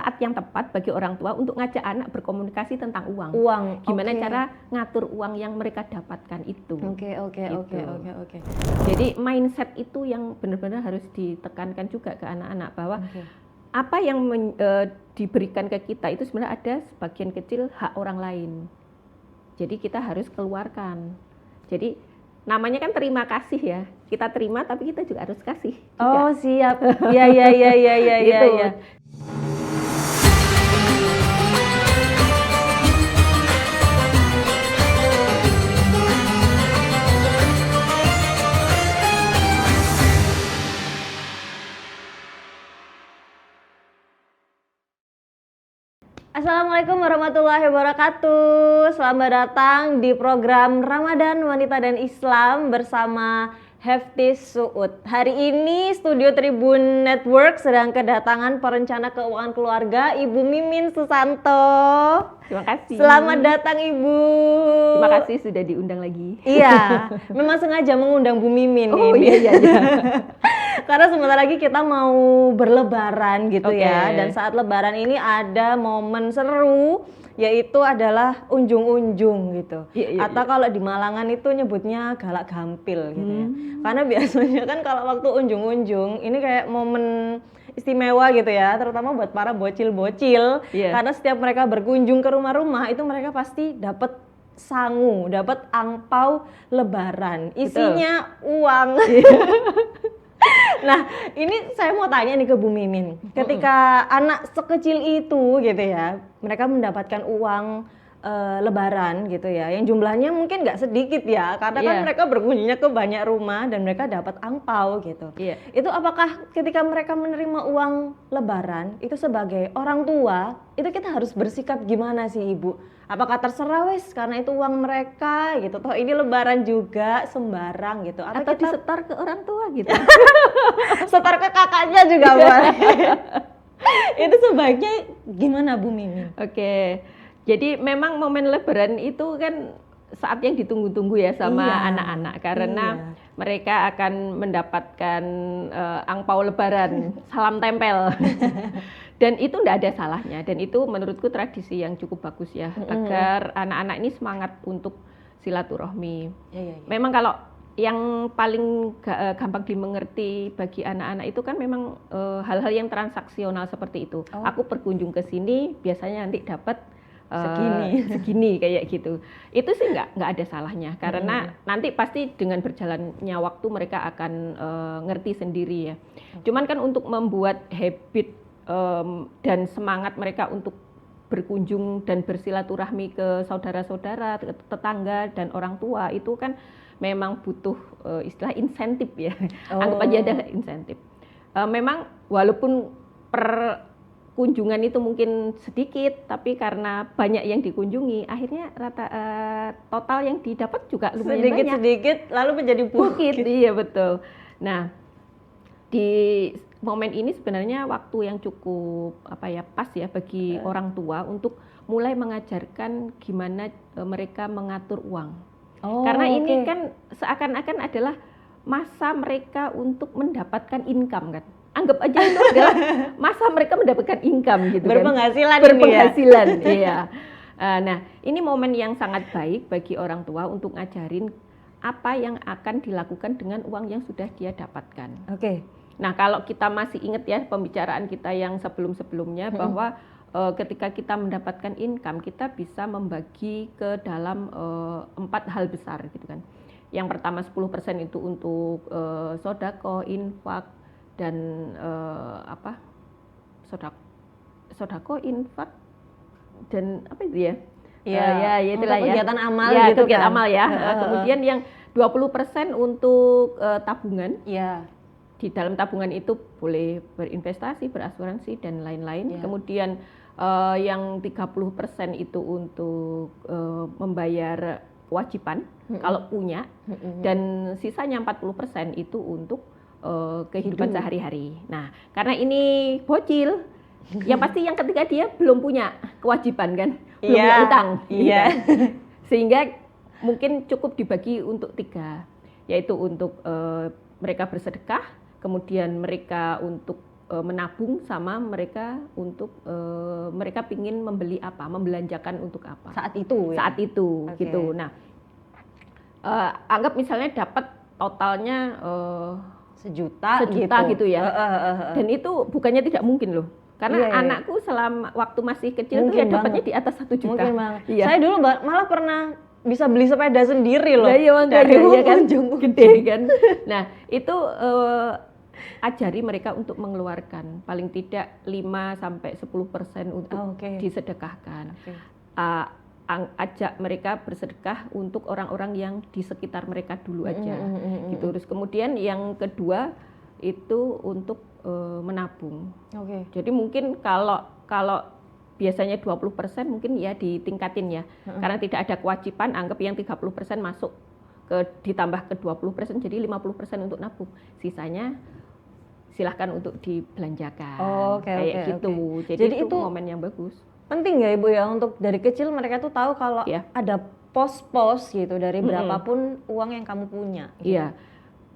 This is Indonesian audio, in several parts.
saat yang tepat bagi orang tua untuk ngajak anak berkomunikasi tentang uang. Gimana cara ngatur uang yang mereka dapatkan itu. Oke. Jadi mindset itu yang benar-benar harus ditekankan juga ke anak-anak bahwa apa yang diberikan ke kita itu sebenarnya ada sebagian kecil hak orang lain. Jadi kita harus keluarkan. Jadi namanya kan terima kasih ya. Kita terima tapi kita juga harus kasih juga. Oh, siap. Iya. Gitu. Assalamualaikum warahmatullahi wabarakatuh. Selamat datang di program Ramadan Wanita dan Islam bersama Heftis Suud. Hari ini Studio Tribun Network sedang kedatangan perencana keuangan keluarga Ibu Mimin Susanto. Terima kasih. Selamat datang Ibu. Terima kasih sudah diundang lagi. Iya, memang sengaja mengundang Bu Mimin. Oh ini. iya. Karena sebentar lagi kita mau berlebaran gitu ya. Dan saat lebaran ini ada momen seru, yaitu adalah unjung-unjung gitu. Atau kalau di Malangan itu nyebutnya galak gampil gitu ya. Karena biasanya kan kalau waktu unjung-unjung ini kayak momen istimewa gitu ya, terutama buat para bocil-bocil. Karena setiap mereka berkunjung ke rumah-rumah itu mereka pasti dapat sangu, dapat angpau lebaran. Isinya uang. Nah, ini saya mau tanya nih ke Bu Mimin. Ketika anak sekecil itu gitu ya, mereka mendapatkan uang lebaran gitu ya, yang jumlahnya mungkin nggak sedikit ya, karena kan mereka berkunjungnya ke banyak rumah dan mereka dapat angpau gitu. Itu apakah ketika mereka menerima uang lebaran, itu sebagai orang tua, itu kita harus bersikap gimana sih Ibu? Apakah terserah wes karena itu uang mereka gitu, toh ini lebaran juga sembarang gitu, atau kita disetor ke orang tua gitu. Setor ke kakaknya juga boleh. Itu sebaiknya gimana Bu Mimin? Oke. Jadi memang momen lebaran itu kan saat yang ditunggu-tunggu ya sama anak-anak, karena mereka akan mendapatkan angpau lebaran, salam tempel. Dan itu enggak ada salahnya, dan itu menurutku tradisi yang cukup bagus ya, agar anak-anak ini semangat untuk silaturahmi. Memang kalau yang paling gampang dimengerti bagi anak-anak itu kan memang hal-hal yang transaksional seperti itu. Aku berkunjung ke sini biasanya nanti dapat segini kayak gitu. Itu sih nggak ada salahnya, karena nanti pasti dengan berjalannya waktu mereka akan ngerti sendiri ya. Cuman kan untuk membuat habit dan semangat mereka untuk berkunjung dan bersilaturahmi ke saudara-saudara, tetangga dan orang tua itu kan memang butuh istilah insentif ya. Anggap aja ada insentif. Memang walaupun per kunjungan itu mungkin sedikit, tapi karena banyak yang dikunjungi, akhirnya total yang didapat juga lumayan banyak. Sedikit lalu menjadi bukit. Iya betul. Nah, di momen ini sebenarnya waktu yang cukup pas ya bagi orang tua untuk mulai mengajarkan gimana mereka mengatur uang. Karena ini kan seakan-akan adalah masa mereka untuk mendapatkan income kan. Anggap aja itu adalah masa mereka mendapatkan income gitu berpenghasilan kan. Berpenghasilan, ini ya. Iya. Nah, ini momen yang sangat baik bagi orang tua untuk ngajarin apa yang akan dilakukan dengan uang yang sudah dia dapatkan. Nah, kalau kita masih ingat ya pembicaraan kita yang sebelum-sebelumnya bahwa ketika kita mendapatkan income, kita bisa membagi ke dalam 4 hal besar gitu kan. Yang pertama 10% itu untuk sodako, infak, dan sodako, infak, dan apa itu ya? Itulah ya. Kegiatan amal gitu kegiatan amal ya. Kemudian yang 20% untuk tabungan. Di dalam tabungan itu boleh berinvestasi, berasuransi dan lain-lain. Kemudian yang 30% itu untuk membayar kewajiban kalau punya, dan sisanya 40% itu untuk kehidupan sehari-hari. Nah, karena ini bocil, yang pasti yang ketika dia belum punya kewajiban kan, belum punya utang, kan? Sehingga mungkin cukup dibagi untuk 3, yaitu untuk mereka bersedekah, kemudian mereka untuk menabung sama mereka untuk mereka pingin membeli apa, membelanjakan untuk apa. Saat itu ya? Saat itu, gitu. Nah, anggap misalnya dapat totalnya sejuta gitu ya. Dan itu bukannya tidak mungkin loh. Karena anakku selama waktu masih kecil tuh ya dapatnya di atas 1 juta. Mungkin banget. Saya dulu malah pernah bisa beli sepeda sendiri loh. Dari kan gede kan. Nah, itu ajari mereka untuk mengeluarkan paling tidak 5-10% untuk disedekahkan. Ajak mereka bersedekah untuk orang-orang yang di sekitar mereka dulu aja. Gitu. Terus kemudian yang kedua itu untuk menabung. Jadi mungkin kalau biasanya 20% mungkin ya ditingkatin ya. Karena tidak ada kewajiban, anggap yang 30% masuk ditambah ke 20% jadi 50% untuk nabung. Sisanya silahkan untuk dibelanjakan. Kayak gitu. Jadi itu momen yang bagus. Penting ya Ibu ya, untuk dari kecil mereka tuh tahu kalau ada pos-pos gitu dari berapapun uang yang kamu punya. Iya.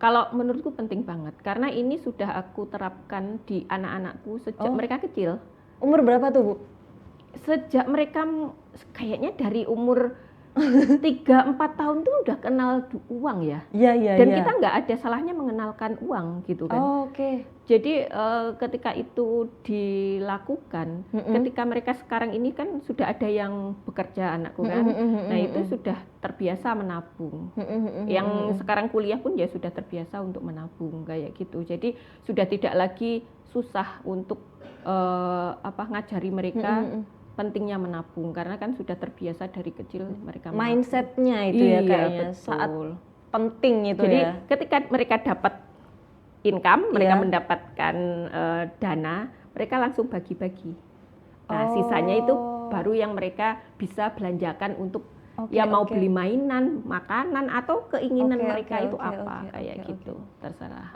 Kalau menurutku penting banget karena ini sudah aku terapkan di anak-anakku sejak mereka kecil. Umur berapa tuh Bu? Sejak mereka kayaknya dari umur 3-4 tahun tuh udah kenal uang ya. Dan kita nggak ada salahnya mengenalkan uang gitu kan. Jadi ketika itu dilakukan, ketika mereka sekarang ini kan sudah ada yang bekerja anakku kan. Nah itu sudah terbiasa menabung. Yang sekarang kuliah pun ya sudah terbiasa untuk menabung kayak gitu. Jadi sudah tidak lagi susah untuk ngajari mereka pentingnya menabung karena kan sudah terbiasa dari kecil mereka menabung. Mindsetnya itu ya kayaknya saat penting itu. Jadi ketika mereka dapat income, mereka mendapatkan dana, mereka langsung bagi-bagi. Nah sisanya itu baru yang mereka bisa belanjakan untuk mau beli mainan, makanan atau keinginan mereka itu apa kayak gitu, terserah.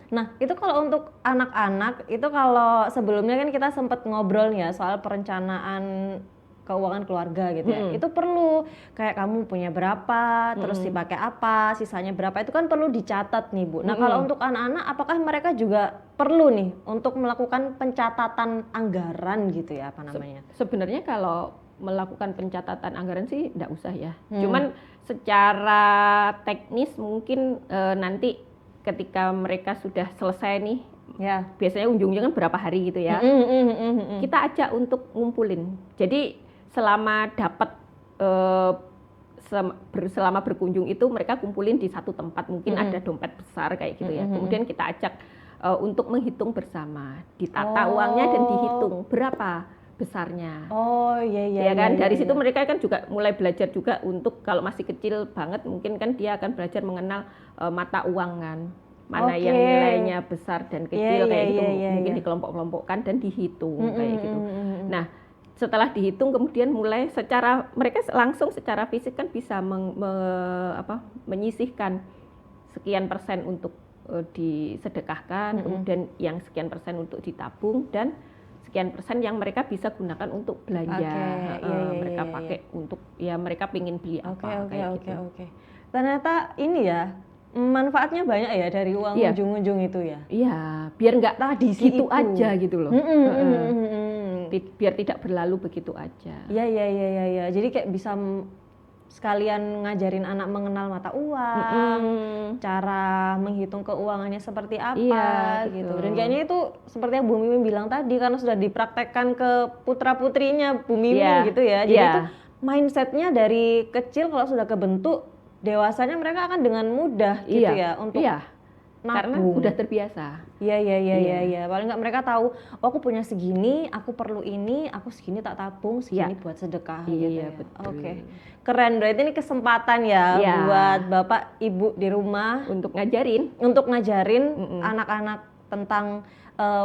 Nah itu kalau untuk anak-anak itu kalau sebelumnya kan kita sempat ngobrol ya soal perencanaan keuangan keluarga gitu ya. Itu perlu kayak kamu punya berapa, terus dipakai apa, sisanya berapa itu kan perlu dicatat nih Bu. Nah kalau untuk anak-anak apakah mereka juga perlu nih untuk melakukan pencatatan anggaran gitu ya apa namanya? Sebenarnya kalau melakukan pencatatan anggaran sih enggak usah ya. Cuman secara teknis mungkin nanti ketika mereka sudah selesai nih, biasanya ujungnya kan berapa hari gitu ya. Kita ajak untuk ngumpulin. Jadi selama dapat selama berkunjung itu mereka kumpulin di satu tempat, mungkin ada dompet besar kayak gitu ya. Kemudian kita ajak untuk menghitung bersama, ditata uangnya dan dihitung berapa besarnya. Ya kan, dari situ mereka kan juga mulai belajar juga untuk kalau masih kecil banget mungkin kan dia akan belajar mengenal mata uang kan. Mana yang nilainya besar dan kecil kayak gitu mungkin dikelompok-kelompokkan dan dihitung kayak gitu. Nah, setelah dihitung kemudian mulai mereka langsung secara fisik kan bisa menyisihkan sekian persen untuk disedekahkan, kemudian yang sekian persen untuk ditabung dan sekian persen yang mereka bisa gunakan untuk belanja. Mereka pakai untuk mereka pingin beli apa kayak gitu. Ternyata ini ya manfaatnya banyak ya dari uang ujung-ujung itu ya. Iya, biar nggak gitu aja gitu loh. Biar tidak berlalu begitu aja. Iya. Jadi kayak bisa sekalian ngajarin anak mengenal mata uang, cara menghitung keuangannya seperti apa gitu. Dan kayaknya itu seperti yang Bu Mimin bilang tadi karena sudah dipraktekkan ke putra-putrinya Bu Mimin gitu ya. Jadi itu mindsetnya dari kecil kalau sudah kebentuk, dewasanya mereka akan dengan mudah gitu ya untuk nabung. Karena udah terbiasa. Iya. Paling nggak mereka tahu, oh aku punya segini, aku perlu ini, aku segini tak tabung, segini buat sedekah gitu ya. Betul. Keren, berarti ini kesempatan ya buat Bapak Ibu di rumah untuk ngajarin anak-anak tentang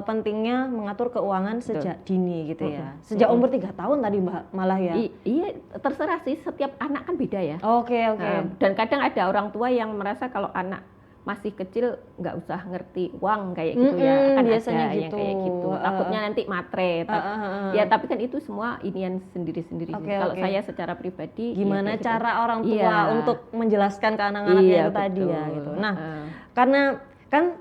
pentingnya mengatur keuangan sejak dini gitu ya. Sejak umur 3 tahun tadi Mbak malah ya. Iya, terserah sih, setiap anak kan beda ya. Dan kadang ada orang tua yang merasa kalau anak masih kecil nggak usah ngerti uang kayak gitu ya, kan biasanya ada yang kayak gitu, takutnya nanti matre. Ya tapi kan itu semua inian sendiri-sendiri. Kalau saya secara pribadi gimana cara orang tua untuk menjelaskan ke anak-anaknya itu tadi ya gitu. Nah karena kan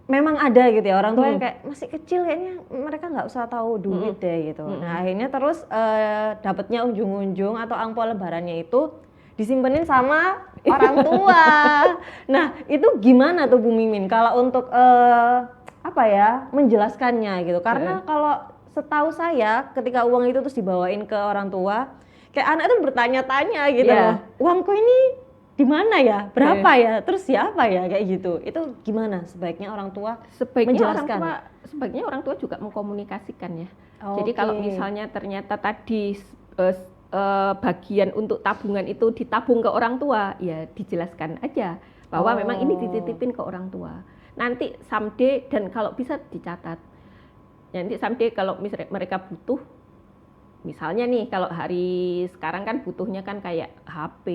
memang ada gitu ya orang tua yang kayak masih kecil kayaknya mereka nggak usah tahu duit deh gitu. Nah akhirnya terus dapatnya ujung-ujung atau angpau lebarannya itu disimpenin sama orang tua. Nah itu gimana tuh Bu Mimin kalau untuk apa ya menjelaskannya gitu? Karena kalau setahu saya ketika uang itu terus dibawain ke orang tua, kayak anak itu bertanya-tanya gitu loh, uangku ini di mana ya, berapa ya, terus siapa ya, kayak gitu. Itu gimana sebaiknya orang tua menjelaskan? Sebaiknya orang tua juga mengkomunikasikan ya. Jadi kalau misalnya ternyata tadi bagian untuk tabungan itu ditabung ke orang tua, ya dijelaskan aja bahwa memang ini dititipin ke orang tua. Nanti someday, dan kalau bisa dicatat, nanti someday kalau misalnya mereka butuh, misalnya nih kalau hari sekarang kan butuhnya kan kayak HP,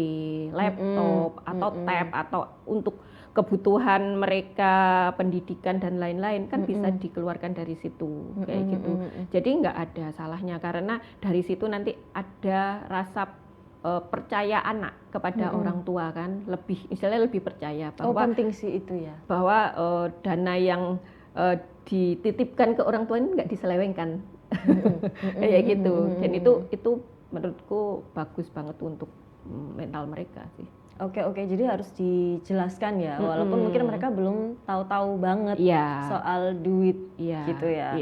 laptop, atau tab, atau untuk kebutuhan mereka pendidikan dan lain-lain kan bisa dikeluarkan dari situ kayak gitu. Jadi nggak ada salahnya karena dari situ nanti ada rasa percaya anak kepada orang tua kan, misalnya lebih percaya bahwa penting sih itu ya. Bahwa dana yang dititipkan ke orang tua ini nggak diselewengkan. Kayak gitu. Dan itu menurutku bagus banget untuk mental mereka sih. Oke, jadi harus dijelaskan ya, walaupun mungkin mereka belum tahu-tahu banget soal duit gitu ya.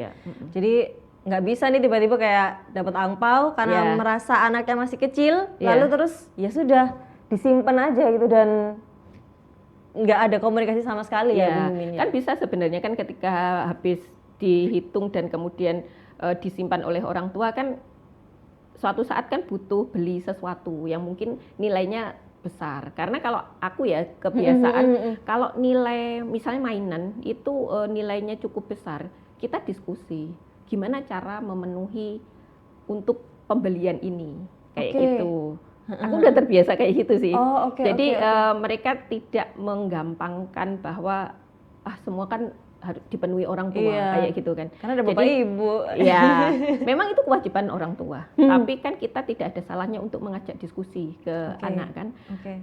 Jadi nggak bisa nih tiba-tiba kayak dapat angpau karena merasa anaknya masih kecil, lalu terus ya sudah disimpan aja gitu dan nggak ada komunikasi sama sekali ya Bu Mimin. Kan bisa sebenarnya kan ketika habis dihitung dan kemudian disimpan oleh orang tua kan suatu saat kan butuh beli sesuatu yang mungkin nilainya besar. Karena kalau aku ya kebiasaan kalau nilai misalnya mainan itu nilainya cukup besar, kita diskusi gimana cara memenuhi untuk pembelian ini kayak gitu. Aku udah terbiasa kayak gitu sih. Jadi mereka tidak menggampangkan bahwa semua kan harus dipenuhi orang tua kayak gitu kan. Karena ada bapak ibu. Ya, memang itu kewajiban orang tua. Tapi kan kita tidak ada salahnya untuk mengajak diskusi ke anak kan.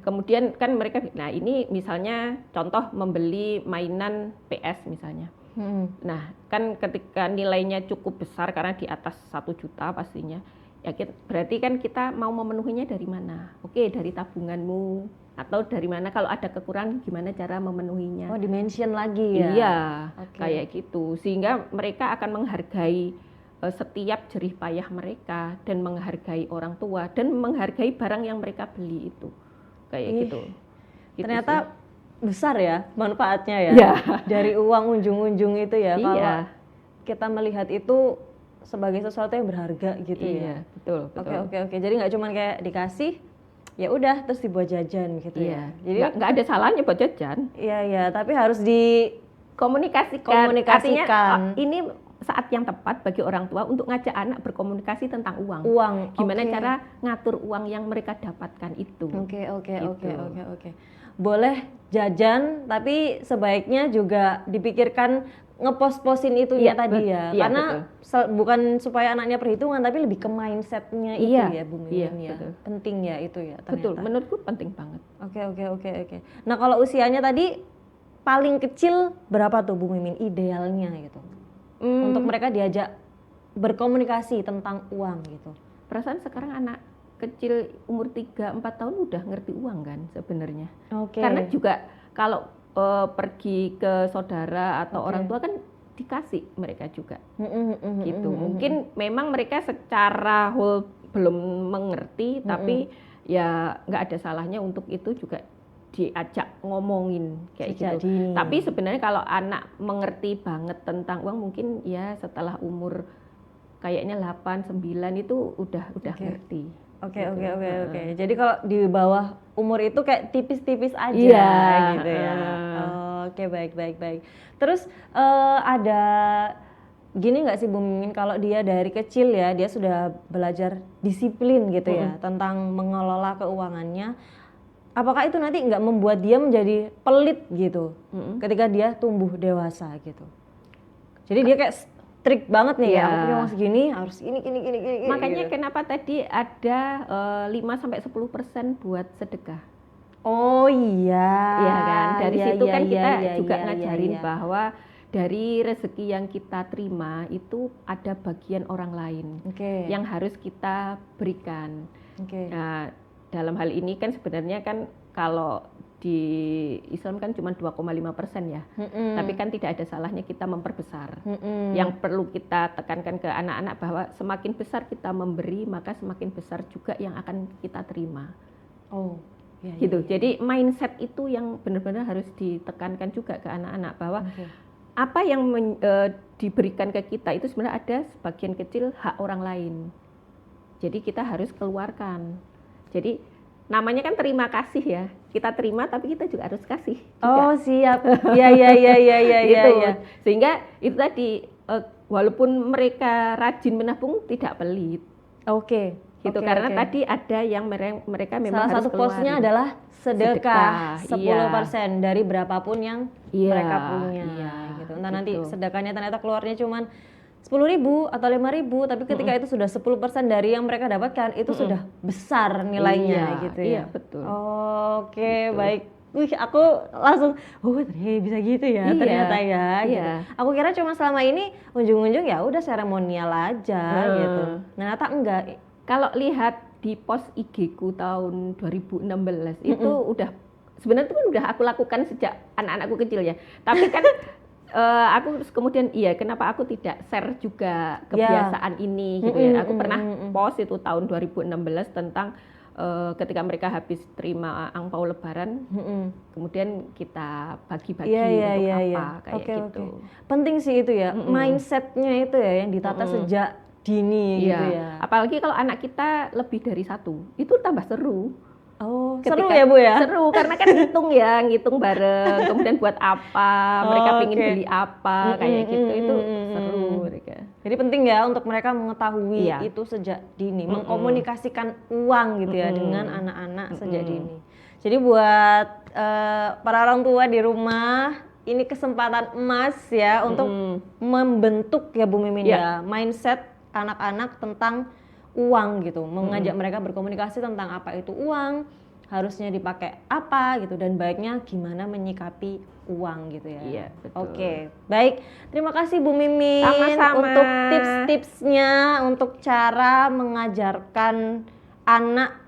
Kemudian kan mereka, nah ini misalnya contoh membeli mainan PS misalnya. Nah kan ketika nilainya cukup besar karena di atas 1 juta pastinya. Ya berarti kan kita mau memenuhinya dari mana? Dari tabunganmu. Atau dari mana kalau ada kekurangan gimana cara memenuhinya? Dimension lagi ya? Iya, kayak gitu. Sehingga mereka akan menghargai setiap jerih payah mereka dan menghargai orang tua dan menghargai barang yang mereka beli itu. Kayak gitu. Ternyata besar ya manfaatnya ya? Dari uang unjung-unjung itu ya. Kalau kita melihat itu sebagai sesuatu yang berharga gitu ya? Betul. Oke. Jadi nggak cuma kayak dikasih, ya udah terus dibuat jajan gitu ya. Jadi nggak ada salahnya buat jajan. Iya, tapi harus dikomunikasikan. Artinya ini saat yang tepat bagi orang tua untuk ngajak anak berkomunikasi tentang uang. Gimana cara ngatur uang yang mereka dapatkan itu. Oke. Boleh jajan, tapi sebaiknya juga dipikirkan ngepost-postin itunya tadi ya. Karena bukan supaya anaknya perhitungan, tapi lebih ke mindsetnya itu ya Bu Mimin ya. Betul. Penting ya itu ya ternyata. Betul, menurutku penting banget. Oke. Nah kalau usianya tadi paling kecil berapa tuh Bu Mimin idealnya gitu? Untuk mereka diajak berkomunikasi tentang uang gitu. Perasaan sekarang anak kecil umur 3-4 tahun udah ngerti uang kan sebenarnya. Karena juga kalau pergi ke saudara atau orang tua kan dikasih mereka juga gitu. Mungkin memang mereka secara whole belum mengerti, tapi ya nggak ada salahnya untuk itu juga diajak ngomongin kayak gitu. Tapi sebenarnya kalau anak mengerti banget tentang uang mungkin ya setelah umur kayaknya 8-9 itu udah ngerti. Oke. Jadi kalau di bawah umur itu kayak tipis-tipis aja gitu ya. Oke, baik. Terus ada gini nggak sih Bu Mimin, kalau dia dari kecil ya dia sudah belajar disiplin gitu ya tentang mengelola keuangannya, apakah itu nanti nggak membuat dia menjadi pelit gitu ketika dia tumbuh dewasa gitu? Jadi dia kayak strict banget nih ya, aku punya uang segini harus ini. Makanya gitu. kenapa tadi ada 5-10% buat sedekah. Oh iya. Iya kan, dari situ kan kita juga ngajarin bahwa dari rezeki yang kita terima itu ada bagian orang lain yang harus kita berikan. Nah, dalam hal ini kan sebenarnya kan kalau di Islam kan cuma 2,5% ya, tapi kan tidak ada salahnya kita memperbesar. Yang perlu kita tekankan ke anak-anak bahwa semakin besar kita memberi, maka semakin besar juga yang akan kita terima. Gitu. Jadi mindset itu yang benar-benar harus ditekankan juga ke anak-anak bahwa apa yang diberikan ke kita itu sebenarnya ada sebagian kecil hak orang lain. Jadi kita harus keluarkan. Jadi namanya kan terima kasih ya. Kita terima tapi kita juga harus kasih. Juga. Siap. Iya. Gitu. Sehingga itu tadi walaupun mereka rajin menabung tidak pelit. Gitu karena tadi ada yang mereka memang salah harus satu posnya adalah sedekah 10% dari berapapun yang mereka punya. Gitu. Entah nanti sedekahnya ternyata keluarnya cuman 10.000 atau 5.000, tapi ketika itu sudah 10% dari yang mereka dapatkan itu sudah besar nilainya gitu ya. Iya, betul. Gitu. Baik. Wih, aku langsung, bisa gitu ya ternyata ya. Gitu. Aku kira cuma selama ini ujung-ujung ya udah seremonial aja gitu. Ternyata enggak. Kalau lihat di post IG-ku tahun 2016 itu udah sebenarnya itu kan udah aku lakukan sejak anak-anakku kecil ya. Tapi kan aku terus kemudian kenapa aku tidak share juga kebiasaan ini gitu ya. Aku pernah post itu tahun 2016 tentang ketika mereka habis terima angpau lebaran, kemudian kita bagi-bagi untuk apa kayak gitu. Penting sih itu ya, mindsetnya itu ya yang ditata sejak dini gitu ya. Apalagi kalau anak kita lebih dari satu, itu tambah seru. Seru ya Bu ya? Seru karena kan ngitung bareng, kemudian buat apa, mereka pengen beli apa, kayak gitu, itu seru mereka. Jadi penting ya untuk mereka mengetahui itu sejak dini, mengkomunikasikan uang gitu ya dengan anak-anak sejak dini. Jadi buat para orang tua di rumah, ini kesempatan emas ya untuk membentuk ya Bu Mimin ya, mindset anak-anak tentang uang gitu, mengajak mereka berkomunikasi tentang apa itu uang, harusnya dipakai apa gitu, dan baiknya gimana menyikapi uang gitu ya. Iya, betul. Baik, terima kasih Bu Mimin. Sama-sama. Untuk tips-tipsnya, untuk cara mengajarkan anak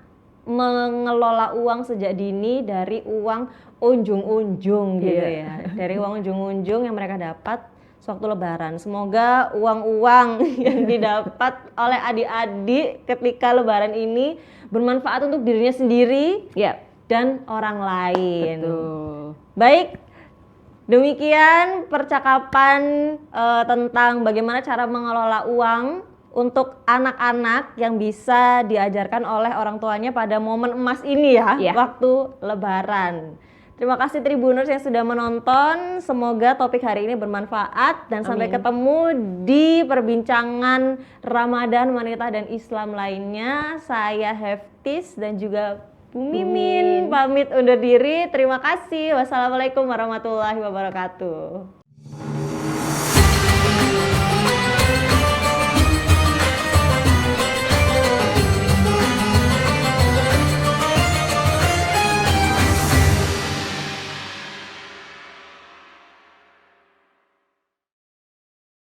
mengelola uang sejak dini dari uang unjung-unjung gitu ya, dari uang unjung-unjung yang mereka dapat sewaktu lebaran. Semoga uang-uang yang didapat oleh adik-adik ketika lebaran ini bermanfaat untuk dirinya sendiri dan orang lain. Betul. Baik, demikian percakapan tentang bagaimana cara mengelola uang untuk anak-anak yang bisa diajarkan oleh orang tuanya pada momen emas ini ya, waktu lebaran. Terima kasih Tribuners yang sudah menonton. Semoga topik hari ini bermanfaat dan sampai ketemu di perbincangan Ramadan Wanita dan Islam lainnya. Saya Heftis dan juga Bu Mimin pamit undur diri. Terima kasih. Wassalamualaikum warahmatullahi wabarakatuh.